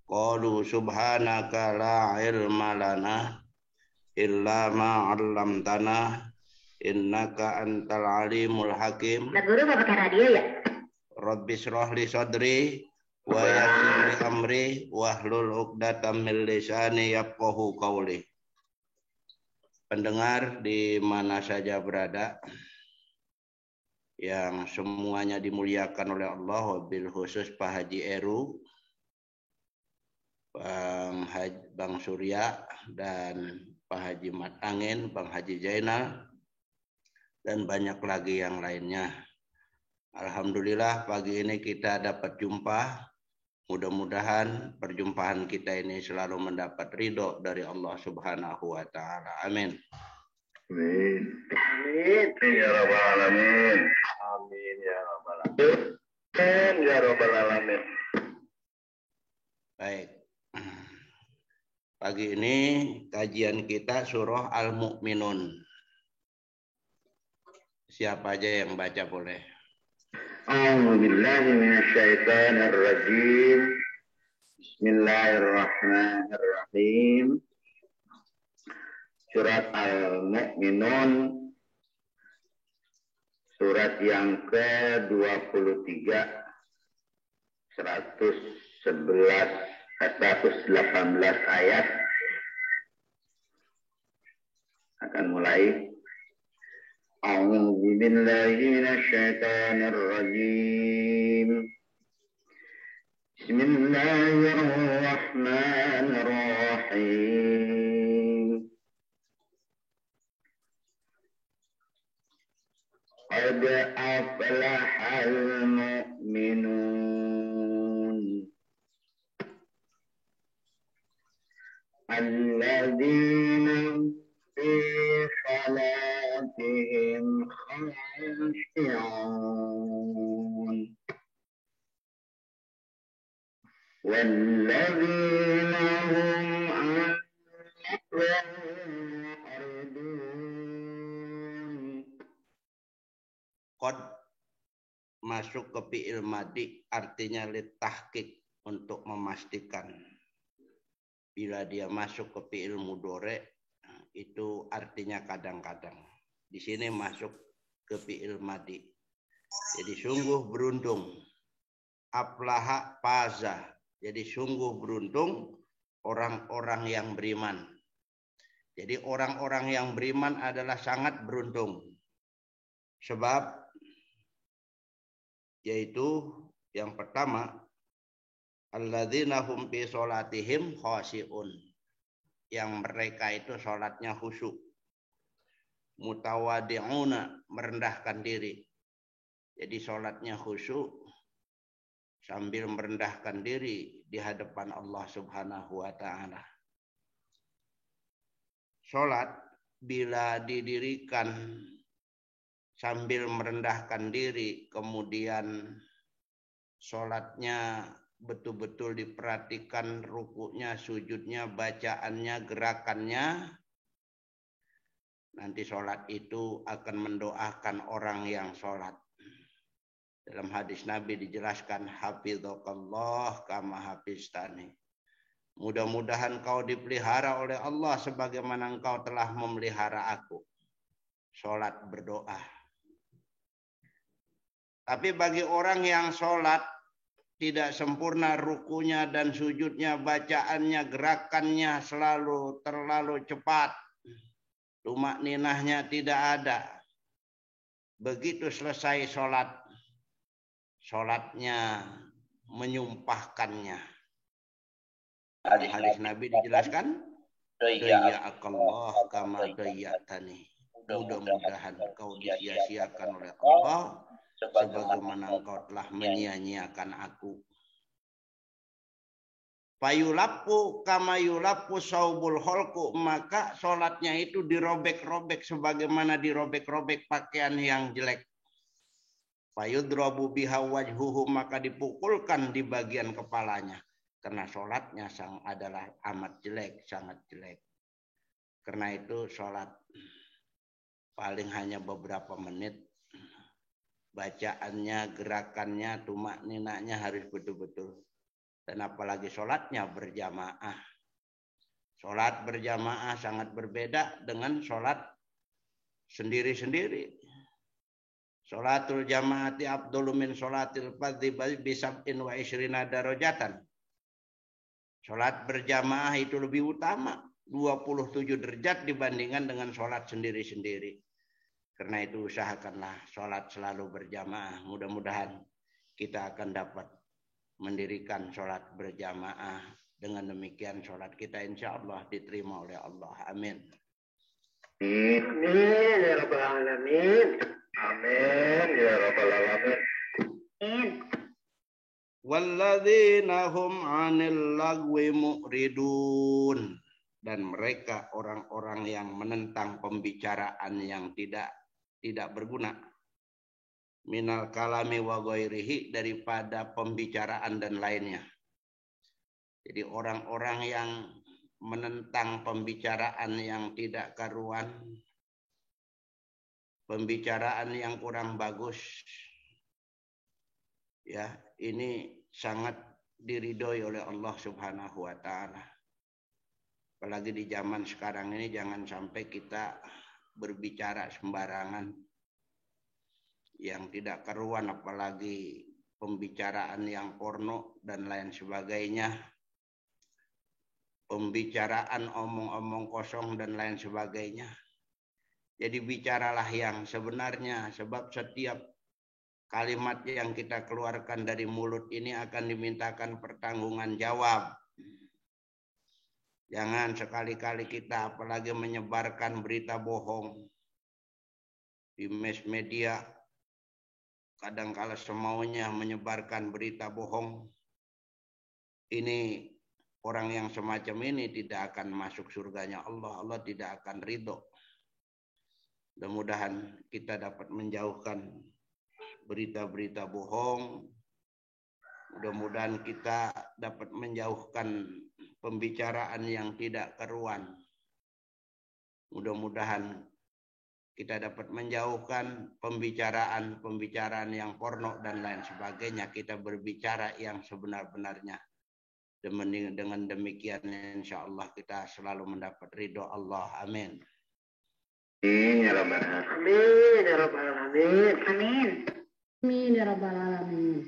Qalu subhanaka la ilma lana illa ma 'allamtana innaka antal alimul hakim. Nah, guru nggak pakai radio ya? Rabbi shrah li sadri wa yassir li amri wahlul 'uqdatam min lisani yafqahu qawli. Pendengar di mana saja berada, yang semuanya dimuliakan oleh Allah, wabil khusus Pak Haji Eru, Bang Surya, dan Pak Haji Mat Angin, Bang Haji Zainal, dan banyak lagi yang lainnya. Alhamdulillah pagi ini kita dapat jumpa. Mudah-mudahan perjumpaan kita ini selalu mendapat ridho dari Allah Subhanahu wa Ta'ala. Amin. Amin. Amin. Ya Rabbal Alamin. Amin ya Rabbal Alamin. Amin ya Rabbal Alamin. Baik. Pagi ini kajian kita surah Al-Mu'minun. Siapa aja yang baca boleh. A'udzubillahi minasyaitonir rajim. Bismillahirrahmanirrahim. Surat Al-Mu'minun, surat yang ke-23, 118 ayat. Akan mulai. A'udzubillahi minasyaitonir rajim. Bismillahirrahmanirrahim. Qad aflahal mu'minun alladzina fi salatihim khashi'un walladzina hum 'an Qad masuk ke fi'il madi artinya litahqiq, untuk memastikan. Bila dia masuk ke fi'il mudhari itu artinya kadang-kadang. Di sini masuk ke fi'il madi. Jadi sungguh beruntung. Aflaha faza. Jadi sungguh beruntung orang-orang yang beriman. Jadi orang-orang yang beriman adalah sangat beruntung. Sebab yaitu yang pertama, alladzina hum fi sholatihim khashi'un, yang mereka itu sholatnya khusyuk, mutawadi'una, merendahkan diri. Jadi sholatnya khusyuk sambil merendahkan diri di hadapan Allah Subhanahu wa Ta'ala. Sholat bila didirikan sambil merendahkan diri, kemudian sholatnya betul-betul diperhatikan, rukuknya, sujudnya, bacaannya, gerakannya, nanti sholat itu akan mendoakan orang yang sholat. Dalam hadis Nabi dijelaskan, hafidhakallah kama hafiztani. Mudah-mudahan kau dipelihara oleh Allah sebagaimana engkau telah memelihara aku. Sholat berdoa. Tapi bagi orang yang sholat tidak sempurna rukunya dan sujudnya, bacaannya, gerakannya selalu terlalu cepat, tumakninahnya tidak ada. Begitu selesai sholat, sholatnya menyumpahkannya. Hadis Nabi dijelaskan, dayya'akallah kama dayya'tani. Mudah-mudahan kau disia-siakan oleh Allah sebagaimana engkau telah menyia-nyiakan aku. Fayulapu kama yulapu saubul holku, maka sholatnya itu dirobek-robek sebagaimana dirobek-robek pakaian yang jelek. Fayudrabu biha wajhuhu, maka dipukulkan di bagian kepalanya. Karena sholatnya adalah amat jelek, sangat jelek. Karena itu sholat paling hanya beberapa menit. Bacaannya, gerakannya, tumakninanya harus betul-betul Dan apalagi sholatnya berjamaah. Sholat berjamaah sangat berbeda dengan sholat sendiri-sendiri. Sholatul jamaati afdalu min sholatil fardhi bisab'in wa isyrina darajatan. Sholat berjamaah itu lebih utama, 27 derajat dibandingkan dengan sholat sendiri-sendiri. Karena itu usahakanlah sholat selalu berjamaah. Mudah-mudahan kita akan dapat mendirikan sholat berjamaah. Dengan demikian sholat kita insya Allah diterima oleh Allah. Amin. Amin ya rabbal alamin. Amin ya rabbal alamin. Amin. Walladzina hum 'anil lagwi mu'ridun, dan mereka orang-orang yang menentang pembicaraan yang tidak berguna. Minal kalami wa ghairihi, daripada pembicaraan dan lainnya. Jadi orang-orang yang menentang pembicaraan yang tidak karuan, pembicaraan yang kurang bagus, ya ini sangat diridhoi oleh Allah Subhanahu wa taala. Apalagi di zaman sekarang ini jangan sampai kita berbicara sembarangan yang tidak karuan, apalagi pembicaraan yang porno dan lain sebagainya. Pembicaraan omong-omong kosong dan lain sebagainya. Jadi bicaralah yang sebenarnya, sebab setiap kalimat yang kita keluarkan dari mulut ini akan dimintakan pertanggungan jawab. Jangan sekali-kali kita apalagi menyebarkan berita bohong di mass media. Kadang-kala semaunya menyebarkan berita bohong. Ini orang yang semacam ini tidak akan masuk surganya Allah. Allah tidak akan ridho. Mudah-mudahan kita dapat menjauhkan berita-berita bohong. Mudah-mudahan kita dapat menjauhkan pembicaraan yang tidak karuan. Mudah-mudahan kita dapat menjauhkan pembicaraan yang porno dan lain sebagainya. Kita berbicara yang sebenar-benarnya. Dengan demikian insya Allah kita selalu mendapat ridho Allah. Amin. Amin ya rabbal alamin. Amin ya rabbal alamin. Amin. Amin ya rabbal alamin.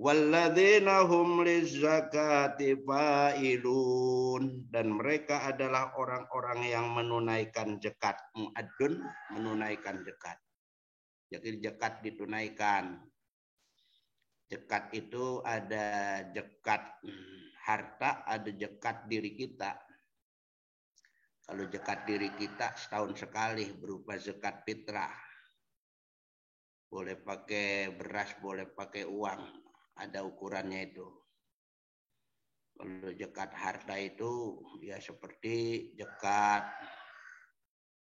Walladzina hum lizzakati fa'ilun, dan mereka adalah orang-orang yang menunaikan zakat. Mu'addun, menunaikan zakat. Jadi zakat ditunaikan. Zakat itu ada zakat harta, ada zakat diri kita. Kalau zakat diri kita setahun sekali berupa zakat fitrah. Boleh pakai beras, boleh pakai uang. Ada ukurannya itu. Kalau zakat harta itu ya seperti zakat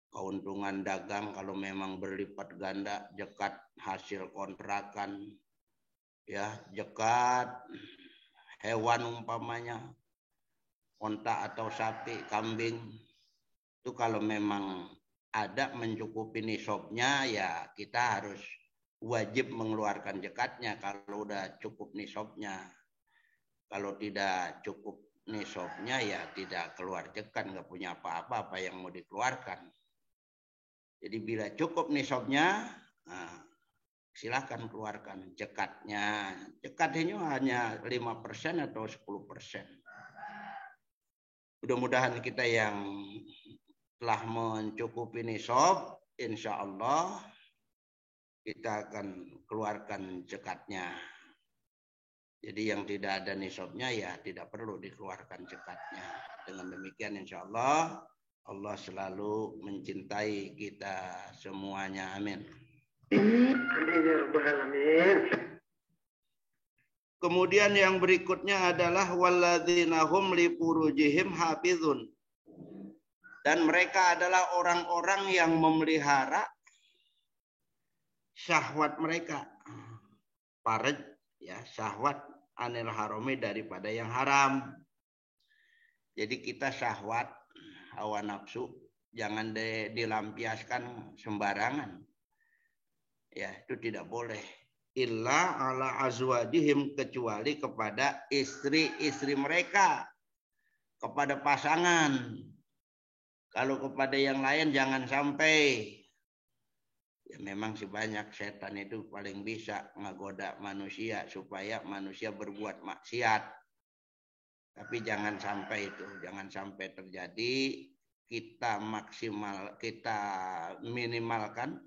keuntungan dagang kalau memang berlipat ganda, zakat hasil kontrakan, ya zakat hewan umpamanya onta atau sapi, kambing. Itu kalau memang ada mencukupi nisabnya, ya kita harus wajib mengeluarkan zakatnya kalau udah cukup nisabnya. Kalau tidak cukup nisabnya ya tidak keluar zakat, nggak punya apa-apa yang mau dikeluarkan. Jadi bila cukup nisabnya, nah, silakan keluarkan zakatnya. Zakatnya hanya 5% atau 10%. Mudah-mudahan kita yang telah mencukupi nisab, insya Allah kita akan keluarkan zakatnya. Jadi yang tidak ada nisabnya ya tidak perlu dikeluarkan zakatnya. Dengan demikian insya Allah, Allah selalu mencintai kita semuanya. Amin. Amin ya rabbal alamin. Kemudian yang berikutnya adalah walladzina hum li furujihim hafizun. Dan mereka adalah orang-orang yang memelihara syahwat mereka. Faraj, ya, syahwat anil harami, daripada yang haram. Jadi kita syahwat, hawa nafsu, jangan dilampiaskan sembarangan. Ya, itu tidak boleh. illa ala azwajihim, kecuali kepada istri-istri mereka, kepada pasangan. Kalau kepada yang lain jangan sampai. Ya memang sih banyak, setan itu paling bisa menggoda manusia supaya manusia berbuat maksiat. Tapi jangan sampai itu, jangan sampai terjadi. Kita minimalkan.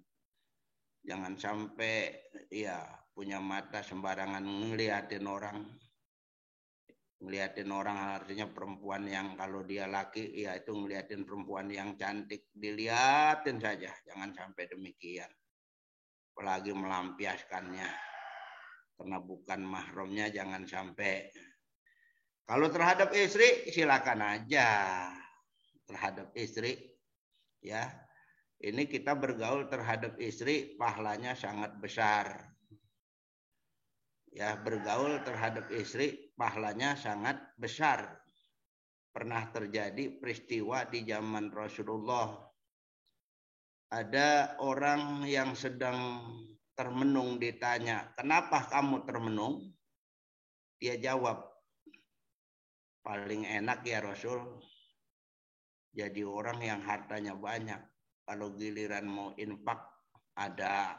Jangan sampai ya punya mata sembarangan ngeliatin orang. Ngeliatin orang artinya perempuan yang kalau dia laki, ya itu ngeliatin perempuan yang cantik, diliatin saja. Jangan sampai demikian. Apalagi melampiaskannya. Karena bukan mahramnya, jangan sampai. Kalau terhadap istri, silakan aja. Terhadap istri, ya. Ini kita bergaul terhadap istri, pahalanya sangat besar. Ya, bergaul terhadap istri pahalanya sangat besar. Pernah terjadi peristiwa di zaman Rasulullah. Ada orang yang sedang termenung ditanya, "Kenapa kamu termenung?" Dia jawab, "Paling enak ya Rasul, jadi orang yang hartanya banyak. Kalau giliran mau infak ada.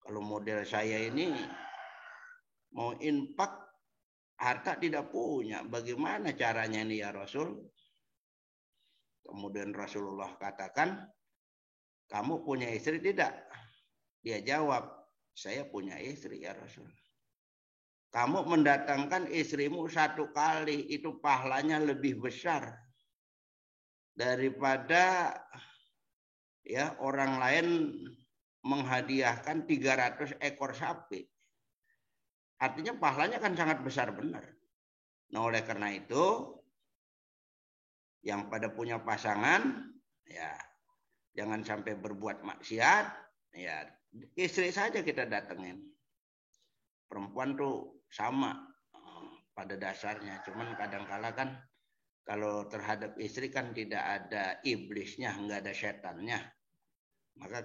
Kalau model saya ini mau infak, harta tidak punya. Bagaimana caranya ini ya Rasul?" Kemudian Rasulullah katakan, "Kamu punya istri tidak?" Dia jawab, "Saya punya istri ya Rasul." "Kamu mendatangkan istrimu 1 kali, itu pahalanya lebih besar daripada ya orang lain menghadiahkan 300 ekor sapi." Artinya pahalanya kan sangat besar benar. Nah, oleh karena itu, yang pada punya pasangan, ya jangan sampai berbuat maksiat, ya istri saja kita datengin. Perempuan tuh sama pada dasarnya, cuman kadang-kala kan kalau terhadap istri kan tidak ada iblisnya, nggak ada setannya, maka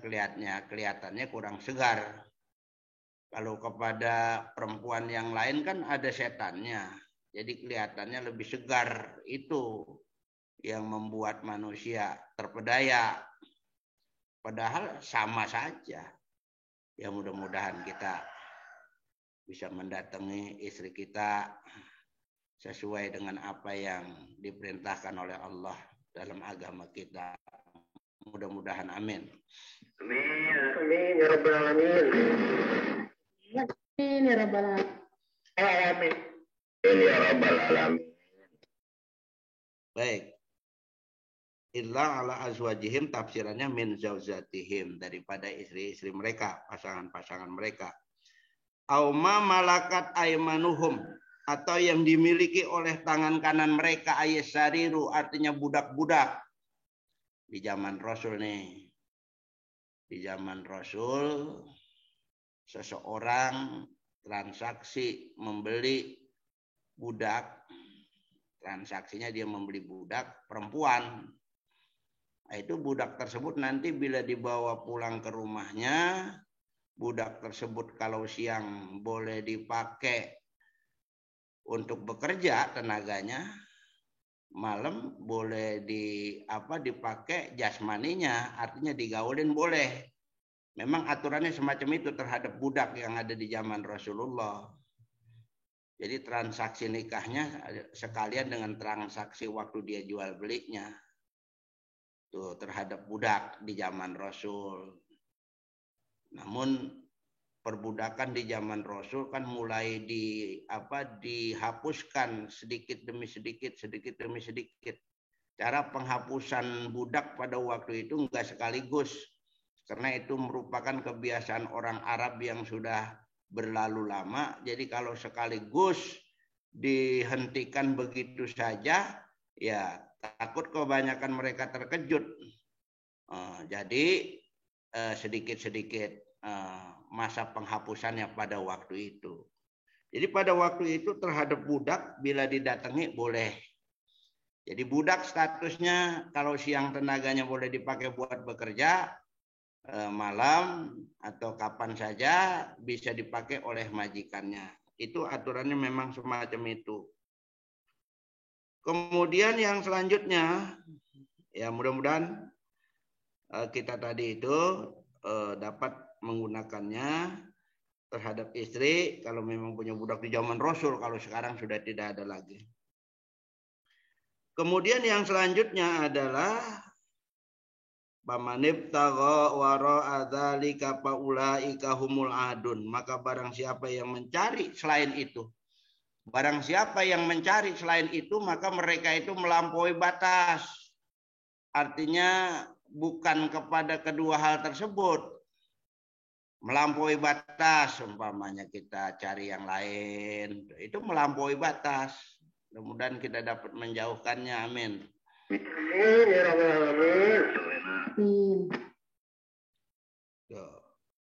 kelihatannya kurang segar. Kalau kepada perempuan yang lain kan ada setannya, jadi kelihatannya lebih segar. Itu yang membuat manusia terpedaya. Padahal sama saja. Ya mudah-mudahan kita bisa mendatangi istri kita sesuai dengan apa yang diperintahkan oleh Allah dalam agama kita. Mudah-mudahan amin. Amin. Amin ya rabbal alamin. Amin ya rabbal alamin. Amin. Ya rabbal alamin. Baik. Illa ala azwajihim, tafsirannya min zaujatihim, daripada istri-istri mereka, pasangan-pasangan mereka. Auma malakat aimanuhum, atau yang dimiliki oleh tangan kanan mereka, ayesariru, artinya budak-budak. Di zaman Rasul nih. Di zaman Rasul, seseorang transaksi membeli budak. Transaksinya dia membeli budak perempuan. Nah, itu budak tersebut nanti bila dibawa pulang ke rumahnya, budak tersebut kalau siang boleh dipakai untuk bekerja tenaganya, malam boleh dipakai jasmaninya, artinya digaulin boleh. Memang aturannya semacam itu terhadap budak yang ada di zaman Rasulullah. Jadi transaksi nikahnya sekalian dengan transaksi waktu dia jual belinya. Tuh, terhadap budak di zaman Rasul. Namun perbudakan di zaman Rasul kan mulai dihapuskan sedikit demi sedikit. Cara penghapusan budak pada waktu itu enggak sekaligus, karena itu merupakan kebiasaan orang Arab yang sudah berlalu lama. Jadi kalau sekaligus dihentikan begitu saja, ya takut kebanyakan mereka terkejut. Jadi sedikit-sedikit masa penghapusannya pada waktu itu. Jadi pada waktu itu terhadap budak bila didatangi boleh. Jadi budak statusnya kalau siang tenaganya boleh dipakai buat bekerja, malam atau kapan saja bisa dipakai oleh majikannya. Itu aturannya memang semacam itu. Kemudian yang selanjutnya, ya mudah-mudahan kita tadi itu dapat menggunakannya terhadap istri kalau memang punya budak di zaman Rasul, kalau sekarang sudah tidak ada lagi. Kemudian yang selanjutnya adalah Bamanib tago waro adzalika faulaika humul adun. Maka barang siapa yang mencari selain itu, barang siapa yang mencari selain itu, maka mereka itu melampaui batas. Artinya bukan kepada kedua hal tersebut. Melampaui batas, umpamanya kita cari yang lain, itu melampaui batas. Mudah-mudahan kita dapat menjauhkannya, amin. Amin ya rabbal alamin.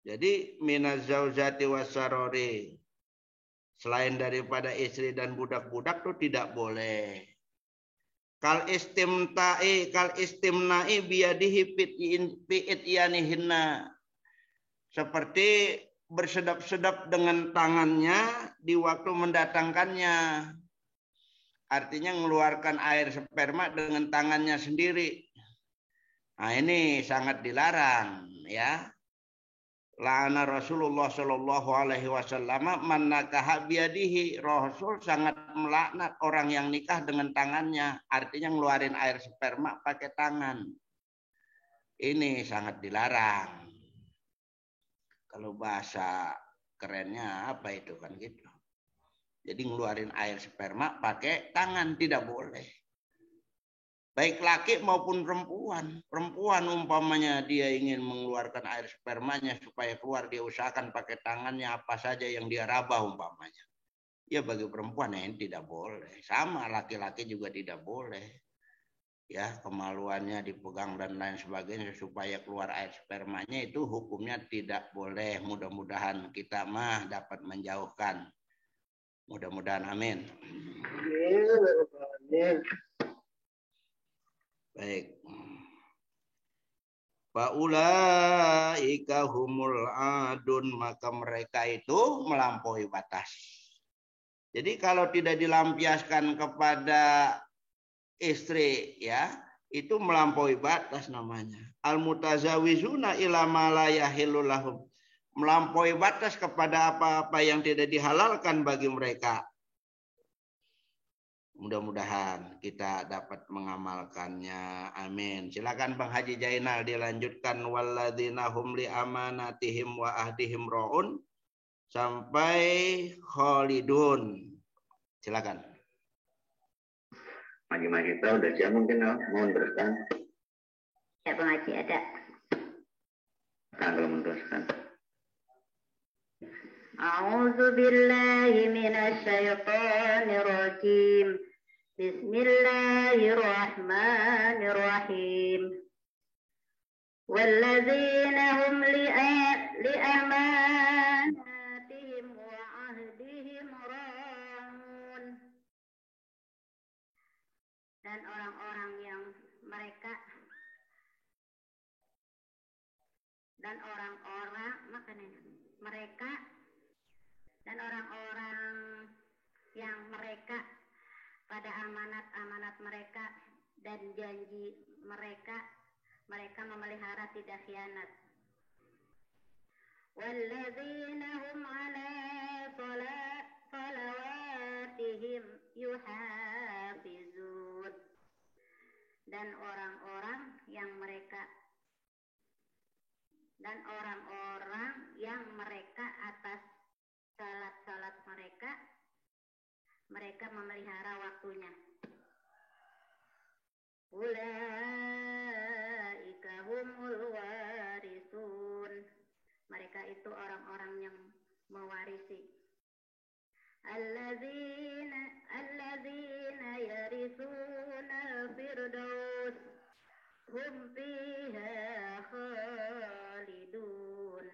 Jadi minaz zaujati wasarori, selain daripada istri dan budak-budak itu tidak boleh. Kal istimna'i biyadihi fi'it yanihinna, seperti bersedap-sedap dengan tangannya di waktu mendatangkannya. Artinya mengeluarkan air sperma dengan tangannya sendiri. Nah, ini sangat dilarang, ya. La'ana Rasulullah Shallallahu Alaihi Wasallam man nakaha biyadihi. Rasul sangat melaknat orang yang nikah dengan tangannya. Artinya ngeluarin air sperma pakai tangan. Ini sangat dilarang. Kalau bahasa kerennya apa itu kan gitu. Jadi ngeluarin air sperma pakai tangan tidak boleh. Baik laki maupun perempuan. Perempuan umpamanya dia ingin mengeluarkan air spermanya supaya keluar, dia usahakan pakai tangannya apa saja yang dia raba umpamanya. Ya bagi perempuan ini tidak boleh. Sama laki-laki juga tidak boleh. Ya kemaluannya dipegang dan lain sebagainya supaya keluar air spermanya, itu hukumnya tidak boleh. Mudah-mudahan kita mah dapat menjauhkan. Mudah-mudahan amin. Amin. Baik. Faulaika humul adun, maka mereka itu melampaui batas. Jadi kalau tidak dilampiaskan kepada istri, ya, itu melampaui batas namanya. Al mutazawizuna ila ma la yahillu lahum. Melampaui batas kepada apa-apa yang tidak dihalalkan bagi mereka. Mudah-mudahan kita dapat mengamalkannya. Amin. Silakan Bang Haji Jainal dilanjutkan. Walladzina hum li amanatihim wa ahdihim ra'un sampai khalidun. Silakan. Magi kita udah siap mungkin mau meneruskan. Ya Bang Haji ada. Kalau meneruskan. A'udzu billahi minasyaitonir rajim. Bismillahirrahmanirrahim. Walladzina hum li'amanatihim wa 'ahdihim ra'un. Dan orang-orang yang mereka pada amanat-amanat mereka dan janji mereka memelihara tidak khianat. Walladzina hum 'ala salawatihim yuhafizun. Dan orang-orang yang mereka atas salat-salat mereka memelihara waktunya. Ulaika humul warisun. Mereka itu orang-orang yang mewarisi. Alladzina yarisuna al-firdaus hum fiha khalidun.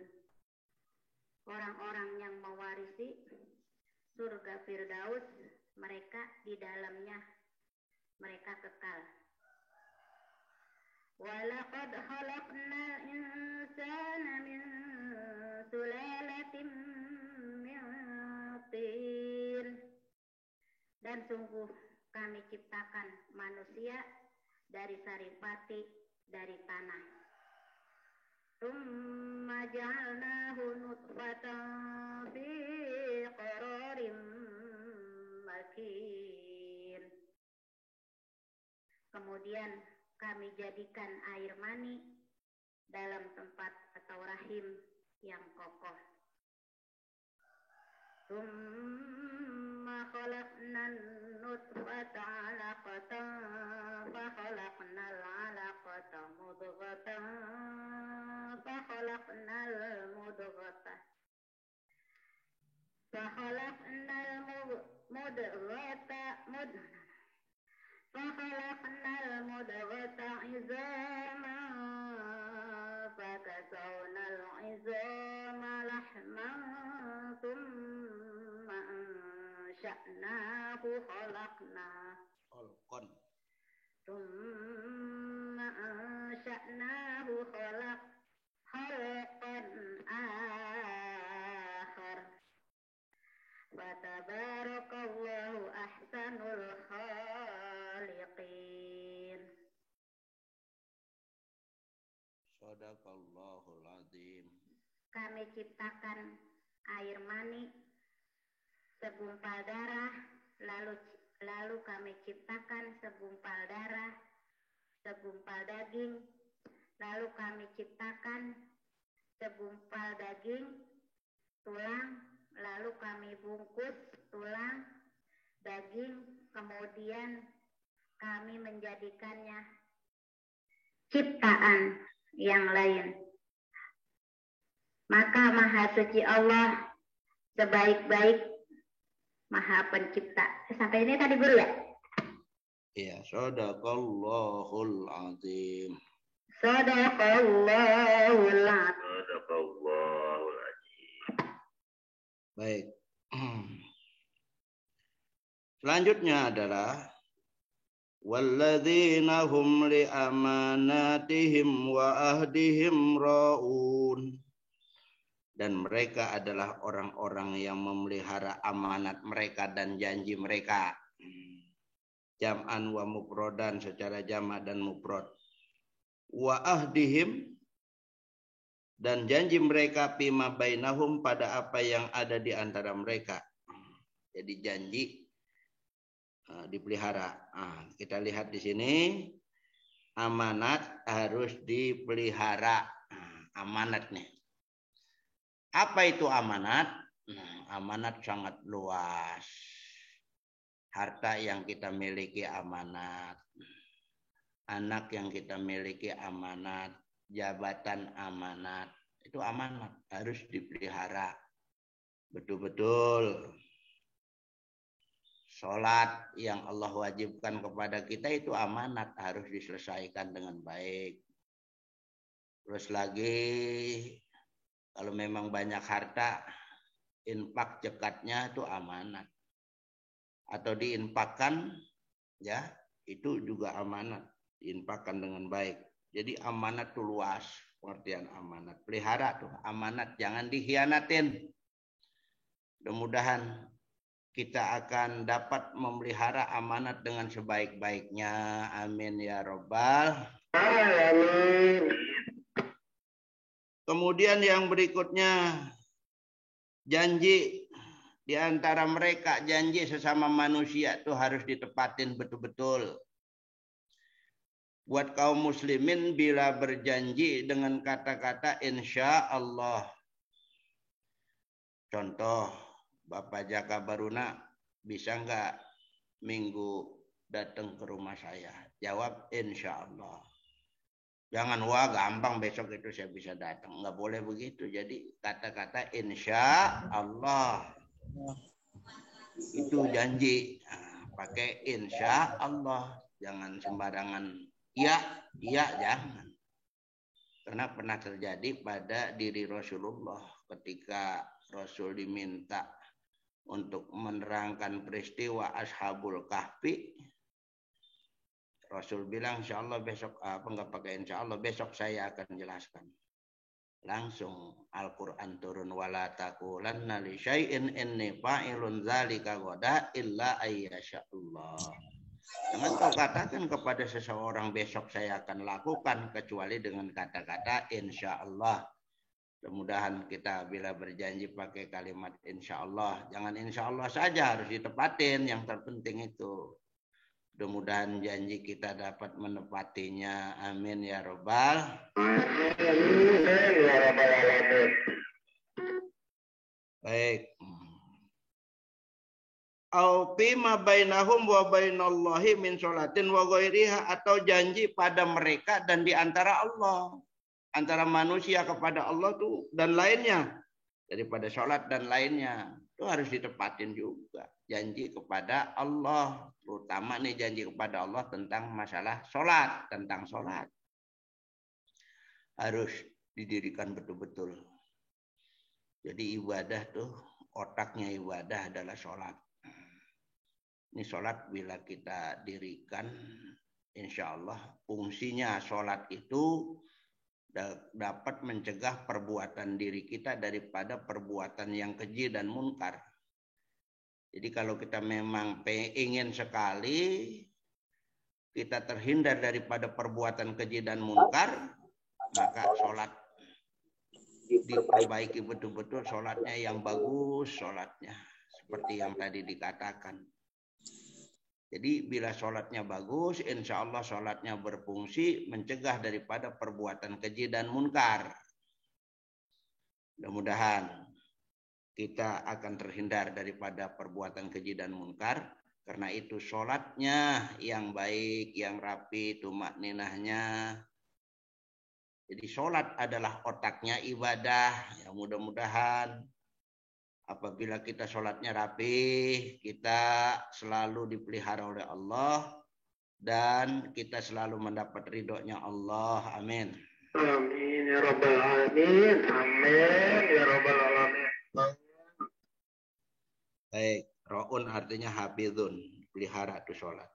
Orang-orang yang mewarisi surga Firdaus, mereka di dalamnya mereka kekal. walaqad khalaqnal insana min sulalatin min tin. Dan sungguh kami ciptakan manusia dari saripati dari tanah. Tsumma ja'alnahu nutfatan fi qararin makin. Kemudian kami jadikan air mani dalam tempat atau rahim yang kokoh. Tsumma khalaqnan nutfata 'alaqatan fa khalaqnal 'alaqata mudghatan fa khalaqnal mudghata izaman fakasawnal izama lahman thumma ansha'nahu khalqan akhar. Fatabarakallahu ahsanul khaliqin. Shadaqallahul azim. Kami ciptakan air mani segumpal darah, lalu kami ciptakan segumpal darah, segumpal daging, lalu kami ciptakan segumpal daging, tulang, lalu kami bungkus tulang, daging, kemudian kami menjadikannya ciptaan yang lain. Maka Maha Suci Allah sebaik-baik Maha Pencipta. Sampai ini tadi guru ya? Iya, shadaqallahul azim. Shadaqallahul azim. Sadaqallahul azim. Baik. Selanjutnya adalah walladzina hum li amanatihim wa ahdihim raun. Dan mereka adalah orang-orang yang memelihara amanat mereka dan janji mereka. Jam'an wa mufrodan secara jamak dan mufrad. Wa ahdihim, dan janji mereka fima bainahum pada apa yang ada di antara mereka. Jadi janji dipelihara. Kita lihat di sini amanat harus dipelihara. Amanat nih. Apa itu amanat? Amanat sangat luas. Harta yang kita miliki amanat. Anak yang kita miliki amanat. Jabatan amanat. Itu amanat. Harus dipelihara. Betul-betul. Sholat yang Allah wajibkan kepada kita itu amanat. Harus diselesaikan dengan baik. Terus lagi, kalau memang banyak harta, infak zakatnya itu amanat. Atau diinfakkan, ya itu juga amanat. Diinfakkan dengan baik. Jadi amanat itu luas. Pengertian amanat. Pelihara tuh amanat. Jangan dikhianatin. Mudah-mudahan kita akan dapat memelihara amanat dengan sebaik-baiknya. Amin ya Rabbal. Amin. Kemudian yang berikutnya, janji di antara mereka, janji sesama manusia itu harus ditepatin betul-betul. Buat kaum muslimin bila berjanji dengan kata-kata insya Allah. Contoh, Bapak Jaka Baruna bisa nggak minggu datang ke rumah saya? Jawab insya Allah. Jangan wah gampang besok itu saya bisa datang. Nggak boleh begitu. Jadi kata-kata insya Allah. Itu janji. Pakai insya Allah. Jangan sembarangan. Iya jangan. Karena pernah terjadi pada diri Rasulullah. Ketika Rasul diminta untuk menerangkan peristiwa Ashabul Kahfi. Rasul bilang insya Allah besok, apa enggak pakai insya Allah, besok saya akan jelaskan. Langsung Al-Quran turun, wala taqulanna li syai'in inni fa'ilun dzalika ghadan illa ayyashallah. Jangan kau katakan kepada seseorang besok saya akan lakukan kecuali dengan kata-kata insya Allah. Mudah-mudahan kita bila berjanji pakai kalimat insya Allah. Jangan insya Allah saja, harus ditepatin. Yang terpenting itu. Mudah-mudahan janji kita dapat menepatinya. Amin ya Rabbal. Amin ya Rabbal alamin. Baik. Au fima bainahum wa bainallahi min sholatin wa ghairiha, atau janji pada mereka dan di antara Allah. Antara manusia kepada Allah tuh dan lainnya. Daripada sholat dan lainnya. Itu harus ditepatin juga. Janji kepada Allah. Terutama nih janji kepada Allah tentang masalah sholat. Tentang sholat. Harus didirikan betul-betul. Jadi ibadah tuh, otaknya ibadah adalah sholat. Ini sholat bila kita dirikan, insya Allah fungsinya sholat itu dapat mencegah perbuatan diri kita daripada perbuatan yang keji dan munkar. Jadi kalau kita memang ingin sekali kita terhindar daripada perbuatan keji dan munkar, maka sholat diperbaiki betul-betul, sholatnya yang bagus, sholatnya seperti yang tadi dikatakan. Jadi bila sholatnya bagus, insya Allah sholatnya berfungsi mencegah daripada perbuatan keji dan munkar. Mudah-mudahan kita akan terhindar daripada perbuatan keji dan munkar. Karena itu sholatnya yang baik, yang rapi, tumakninahnya. Jadi sholat adalah otaknya ibadah. Ya mudah-mudahan apabila kita sholatnya rapi, kita selalu dipelihara oleh Allah dan kita selalu mendapat ridhonya Allah. Amin. Amin ya Rabbal alamin. Amin ya Rabbal alamin. Baik, ro'un artinya hafizun, pelihara itu sholat.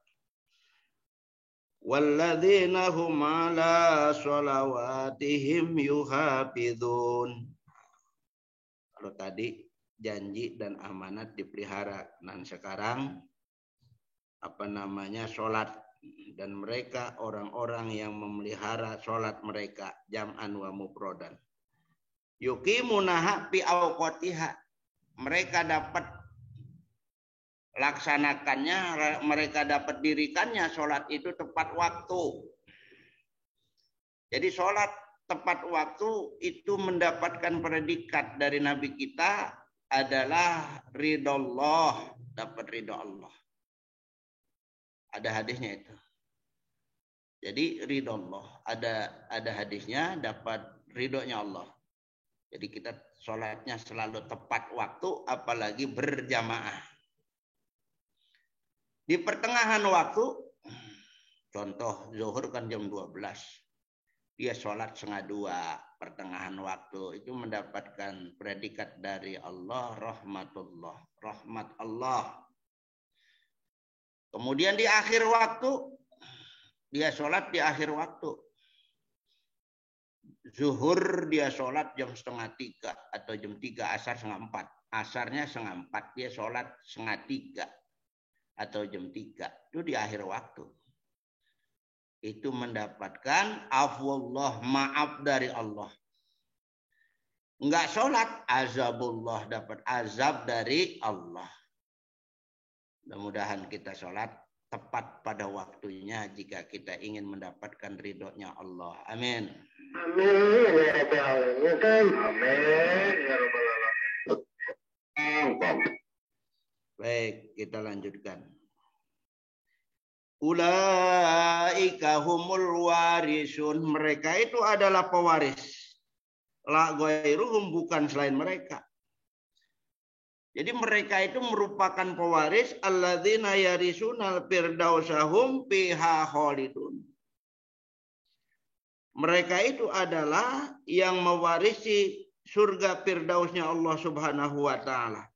Walladzina hum ala sholawatihim yuhafizun. Kalau tadi janji dan amanat dipelihara, dan sekarang sholat, dan mereka orang-orang yang memelihara sholat mereka jam'an wa mufrodan. Yuqimunaha fi awqatiha, mereka dapat laksanakannya, mereka dapat dirikannya sholat itu tepat waktu. Jadi sholat tepat waktu itu mendapatkan predikat dari Nabi kita adalah ridho Allah, dapat ridho Allah. Ada hadisnya itu. Jadi ridho Allah, ada hadisnya, dapat ridhonya Allah. Jadi kita sholatnya selalu tepat waktu, apalagi berjamaah. Di pertengahan waktu, contoh zuhur kan jam 12. Dia sholat 1:30 pertengahan waktu, itu mendapatkan predikat dari Allah, rahmatullah, rahmat Allah. Kemudian di akhir waktu, dia sholat di akhir waktu. Zuhur dia sholat jam 2:30 atau jam 3, asar 3:30. Asarnya 3:30, dia sholat 2:30 atau jam 3. Itu di akhir waktu. Itu mendapatkan afwullah, maaf dari Allah. Enggak sholat, azabullah, dapat azab dari Allah. Mudah-mudahan kita sholat tepat pada waktunya jika kita ingin mendapatkan ridhonya Allah. Amin. Amin ya Rabbal alamin. Amin ya Rabbal alamin. Baik, kita lanjutkan. Ulaika humul warisun, mereka itu adalah pewaris. La ghairuhum, bukan selain mereka. Jadi mereka itu merupakan pewaris alladzina yarisunal firdausahum fiha khalidun. Mereka itu adalah yang mewarisi surga firdausnya Allah Subhanahu wa taala.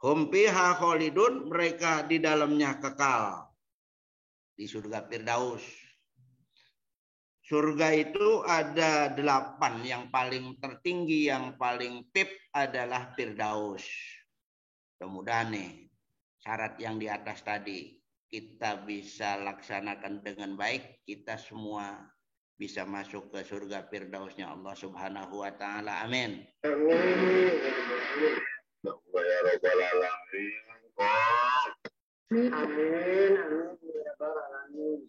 Hum fiha khalidun, mereka di dalamnya kekal. di surga Firdaus. Surga itu ada 8, yang paling tertinggi, yang paling tip adalah Firdaus. Mudah-mudahan nih syarat yang di atas tadi kita bisa laksanakan dengan baik, kita semua bisa masuk ke surga Firdausnya Allah Subhanahu wa taala. Amin. Amin. Ya Rabbal Alamin. Amin. Ya Rabbal Alamin.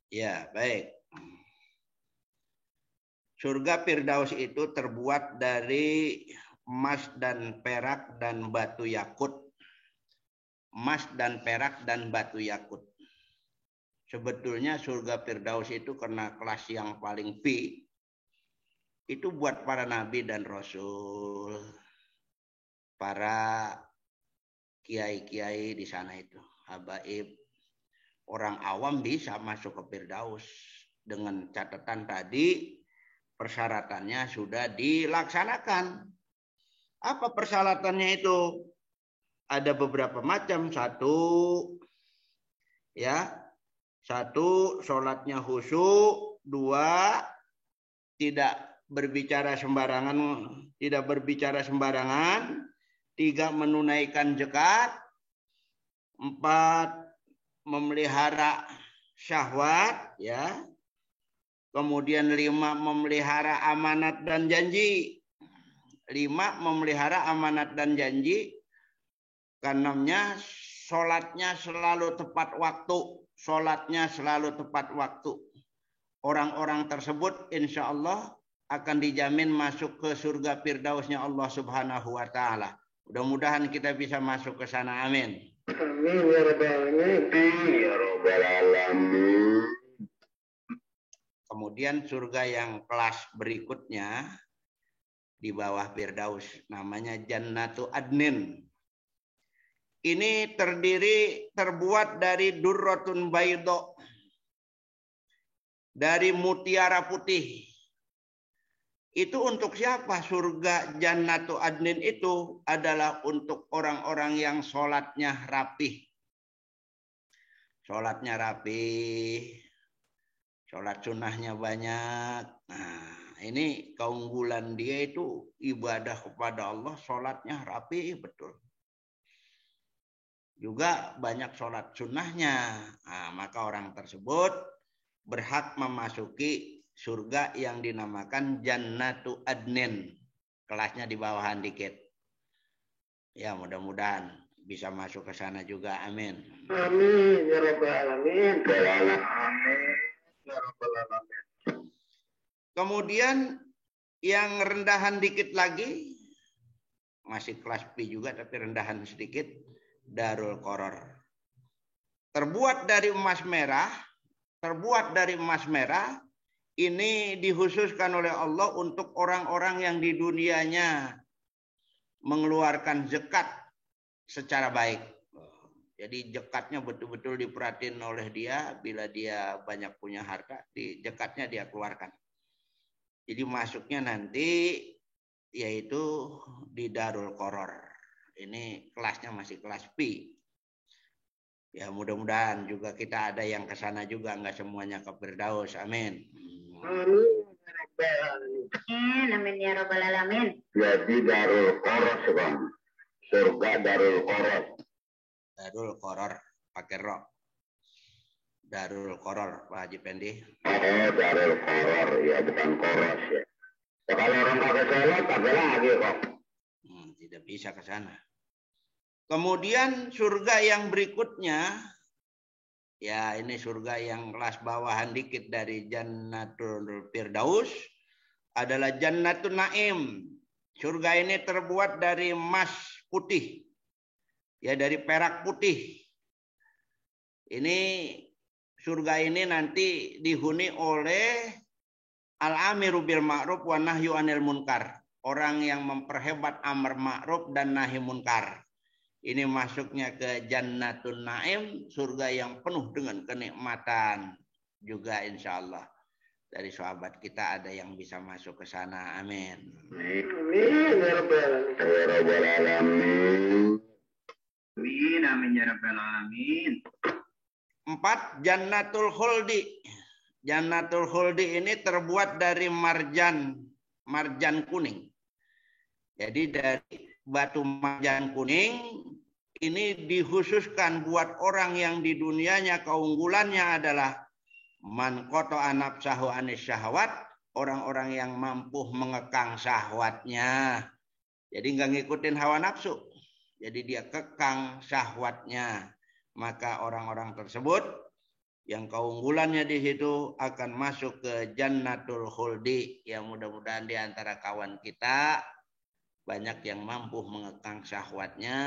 Ya, baik. Surga Firdaus itu terbuat dari emas dan perak dan batu yakut. Emas dan perak dan batu yakut. Sebetulnya surga Firdaus itu karena kelas yang paling V, itu buat para nabi dan rasul, para kiai-kiai di sana itu, habaib. Orang awam bisa masuk ke Firdaus dengan catatan tadi persyaratannya sudah dilaksanakan. Apa persyaratannya itu? Ada beberapa macam. Satu, sholatnya khusyuk. 2, tidak berbicara sembarangan. 3, menunaikan zakat. 4, memelihara syahwat, ya. Kemudian 5, memelihara amanat dan janji. 5, memelihara amanat dan janji. Keenamnya, sholatnya selalu tepat waktu. Orang-orang tersebut insya Allah akan dijamin masuk ke surga Firdausnya Allah Subhanahu wa taala. Mudah-mudahan kita bisa masuk ke sana. Amin. Amin ya Rabbal Alamin. Ya Rabbal Alamin. Kemudian surga yang kelas berikutnya di bawah Firdaus namanya Jannatu Adnin. Ini terbuat dari durratun baydo, dari mutiara putih. Itu untuk siapa? Surga Jannatu Adnin itu adalah untuk orang-orang yang sholatnya rapih. Sholatnya rapih. Sholat sunnahnya banyak. Nah, ini keunggulan dia itu ibadah kepada Allah, sholatnya rapi betul. Juga banyak sholat sunnahnya. Nah, maka orang tersebut berhak memasuki surga yang dinamakan Jannatu Adnin. Kelasnya di bawahan dikit. Ya, mudah-mudahan bisa masuk ke sana juga. Amin. Amin ya Rabbal Alamin. Amin. Kemudian yang rendahan dikit lagi, masih kelas P juga tapi rendahan sedikit, Darul Qoror. Terbuat dari emas merah, ini dikhususkan oleh Allah untuk orang-orang yang di dunianya mengeluarkan zakat secara baik. Jadi zakatnya betul-betul diperhatiin oleh dia. Bila dia banyak punya harta, zakatnya dia keluarkan. Jadi masuknya nanti yaitu di Darul Qoror. Ini kelasnya masih kelas P. Ya, mudah-mudahan juga kita ada yang ke sana juga, enggak semuanya ke Firdaus. Amin. Amin ya Rabbal Alamin. Jadi Darul Qoror, surga Darul Qoror. Darul Qoror pakai ro. Darul Qoror, Pak Haji Pendi. Oh, Darul Qoror, ya bukan Qoros ya. Ya kalau orang pakai sholat, pakai lagi kok. Tidak bisa ke sana. Kemudian surga yang berikutnya, ya ini surga yang kelas bawahan dikit dari Jannatul Firdaus, adalah Jannatun Naim. Surga ini terbuat dari emas putih. Ya, dari perak putih. Ini surga ini nanti dihuni oleh al-amiru bil ma'ruf wa nahyu anil munkar. Orang yang memperhebat amar ma'ruf dan nahi munkar. Ini masuknya ke Jannatun Naim, surga yang penuh dengan kenikmatan. Juga insya Allah dari sahabat kita ada yang bisa masuk ke sana. Amin. Amin ya Rabbal Alamin. Amin, amin ya Rabbal Alamin. 4, Jannatul Khuldi. Jannatul Khuldi ini terbuat dari marjan kuning. Jadi dari batu marjan kuning ini dikhususkan buat orang yang di dunianya keunggulannya adalah man qata'a nafsahu anis syahwat, orang-orang yang mampu mengekang syahwatnya. Jadi nggak ngikutin hawa nafsu. Jadi dia kekang syahwatnya. Maka orang-orang tersebut yang keunggulannya di situ akan masuk ke Jannatul Khuldi. Ya mudah-mudahan di antara kawan kita banyak yang mampu mengekang syahwatnya,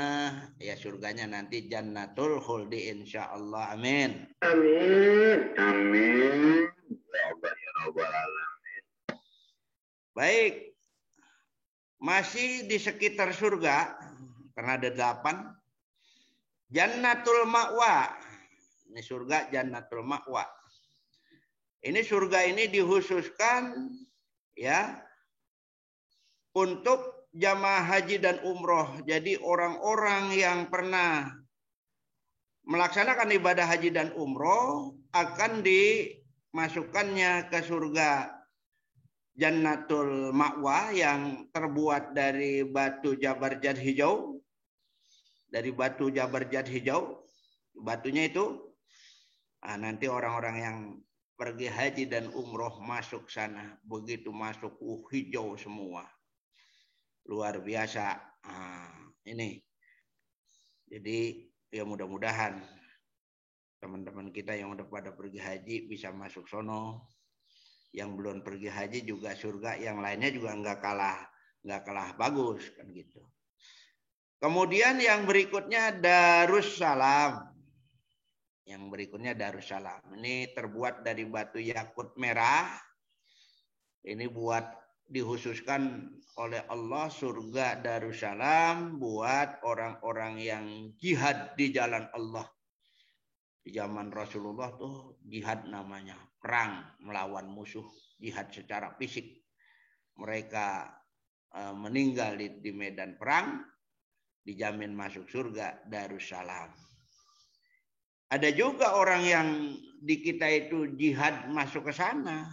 ya surganya nanti Jannatul Khuldi insyaallah. Amin. Amin. Amin. Ya Allah ya Rabbal alamin. Baik. Masih di sekitar surga karena ada 8. Jannatul Ma'wa. Ini surga Jannatul Ma'wa. Ini surga ini dikhususkan ya untuk jamaah haji dan umroh. Jadi orang-orang yang pernah melaksanakan ibadah haji dan umroh akan dimasukkannya ke surga Jannatul Ma'wa yang terbuat dari batu jabarjat hijau. Dari batu jabarjat hijau. Batunya itu nanti orang-orang yang pergi haji dan umroh masuk sana. Begitu masuk hijau semua. Luar biasa. Ini. Jadi ya mudah-mudahan teman-teman kita yang udah pada pergi haji bisa masuk sono. Yang belum pergi haji juga surga yang lainnya juga nggak kalah bagus kan gitu. Kemudian yang berikutnya Darussalam. Yang berikutnya Darussalam. Ini terbuat dari batu yakut merah. Ini dikhususkan oleh Allah surga Darussalam buat orang-orang yang jihad di jalan Allah. Di zaman Rasulullah tuh jihad namanya. Perang melawan musuh. Jihad secara fisik. Mereka meninggal di medan perang. Dijamin masuk surga Darussalam. Ada juga orang yang di kita itu jihad masuk ke sana.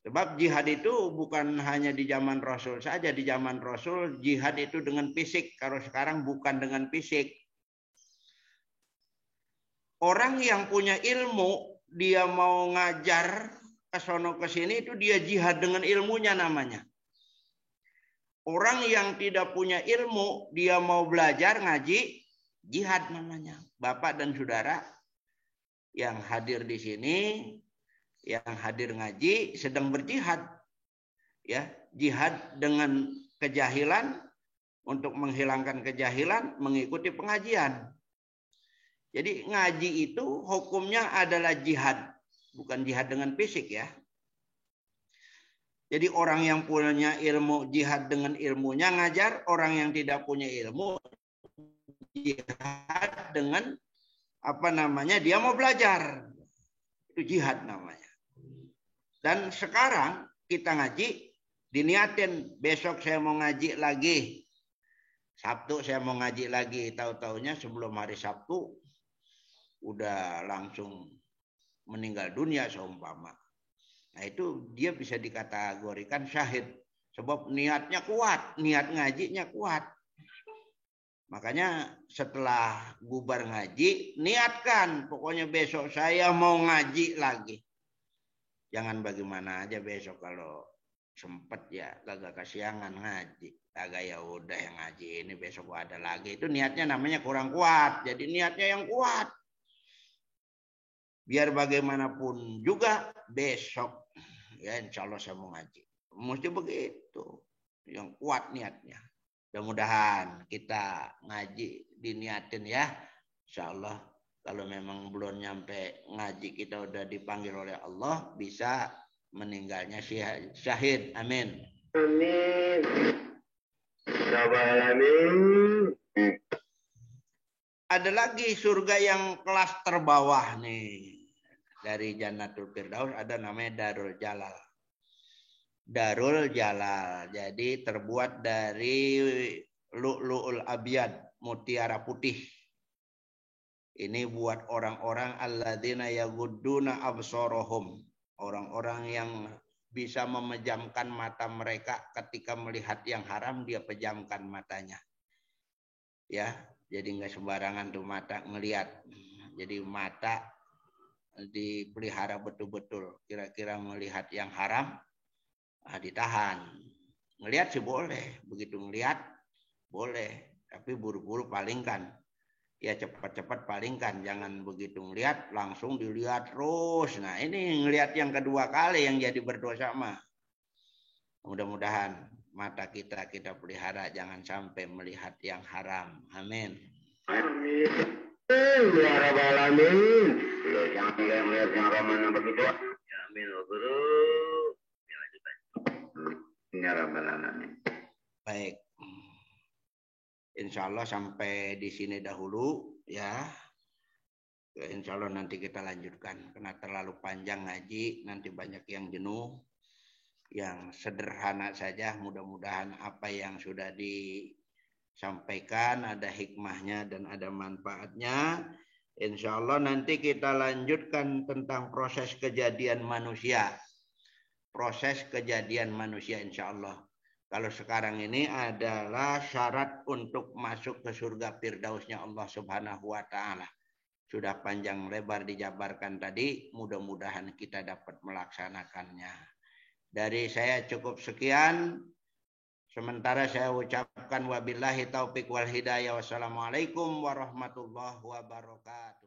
Sebab jihad itu bukan hanya di zaman Rasul saja. Di zaman Rasul jihad itu dengan fisik. Kalau sekarang bukan dengan fisik. Orang yang punya ilmu, dia mau ngajar ke sono ke sini itu dia jihad dengan ilmunya namanya. Orang yang tidak punya ilmu, dia mau belajar ngaji, jihad namanya. Bapak dan saudara yang hadir di sini, yang hadir ngaji sedang berjihad. Ya, jihad dengan kejahilan untuk menghilangkan kejahilan, mengikuti pengajian. Jadi ngaji itu hukumnya adalah jihad, bukan jihad dengan fisik ya. Jadi orang yang punya ilmu jihad dengan ilmunya ngajar, orang yang tidak punya ilmu jihad dengan dia mau belajar. Itu jihad namanya. Dan sekarang kita ngaji diniatin, besok saya mau ngaji lagi. Sabtu saya mau ngaji lagi, tahu-taunya sebelum hari Sabtu udah langsung meninggal dunia seumpama. Nah itu dia bisa dikategorikan syahid. Sebab niatnya kuat, niat ngajinya kuat. Makanya setelah bubar ngaji, niatkan. Pokoknya besok saya mau ngaji lagi. Jangan bagaimana aja besok kalau sempet ya kagak kesiangan ngaji. Kagak ya udah yang ngaji ini besok ada lagi. Itu niatnya namanya kurang kuat. Jadi niatnya yang kuat. Biar bagaimanapun juga besok ya insya Allah saya mau ngaji. Mesti begitu. Yang kuat niatnya. Mudah-mudahan kita ngaji diniatin ya. Insya Allah kalau memang belum nyampe ngaji kita udah dipanggil oleh Allah bisa meninggalnya syahid. Amin. Amin. Amin. Ada lagi surga yang kelas terbawah nih. Dari Jannatul Firdaus ada namanya Darul Jalal. Darul Jalal. Jadi terbuat dari lu'lu'ul abyad, mutiara putih. Ini buat orang-orang alladzina yagudduna absarahum, orang-orang yang bisa memejamkan mata mereka ketika melihat yang haram, dia pejamkan matanya. Ya, jadi nggak sembarangan tuh mata ngelihat. Jadi mata dipelihara betul-betul. Kira-kira melihat yang haram, ditahan. Ngelihat sih boleh, begitu ngelihat boleh, tapi buru-buru palingkan. Ya cepat-cepat palingkan, jangan begitu ngelihat langsung dilihat terus. Nah ini ngelihat yang kedua kali yang jadi berdosa mah. Mudah-mudahan mata kita pelihara, jangan sampai melihat yang haram. Amin. Amin. Ya Rabbal Alamin. Jangan melihat yang haram begitu. Amin. Guru. Ya Rabbal Alamin. Baik. Insya Allah sampai di sini dahulu ya. Insya Allah nanti kita lanjutkan. Karena terlalu panjang ngaji, nanti banyak yang jenuh. Yang sederhana saja, mudah-mudahan apa yang sudah disampaikan ada hikmahnya dan ada manfaatnya. Insya Allah nanti kita lanjutkan tentang proses kejadian manusia. Proses kejadian manusia insya Allah. Kalau sekarang ini adalah syarat untuk masuk ke surga Firdausnya Allah Subhanahu wa Ta'ala. Sudah panjang lebar dijabarkan tadi, mudah-mudahan kita dapat melaksanakannya. Dari saya cukup sekian. Sementara saya ucapkan wabillahi taufiq wal hidayah. Wassalamualaikum warahmatullahi wabarakatuh.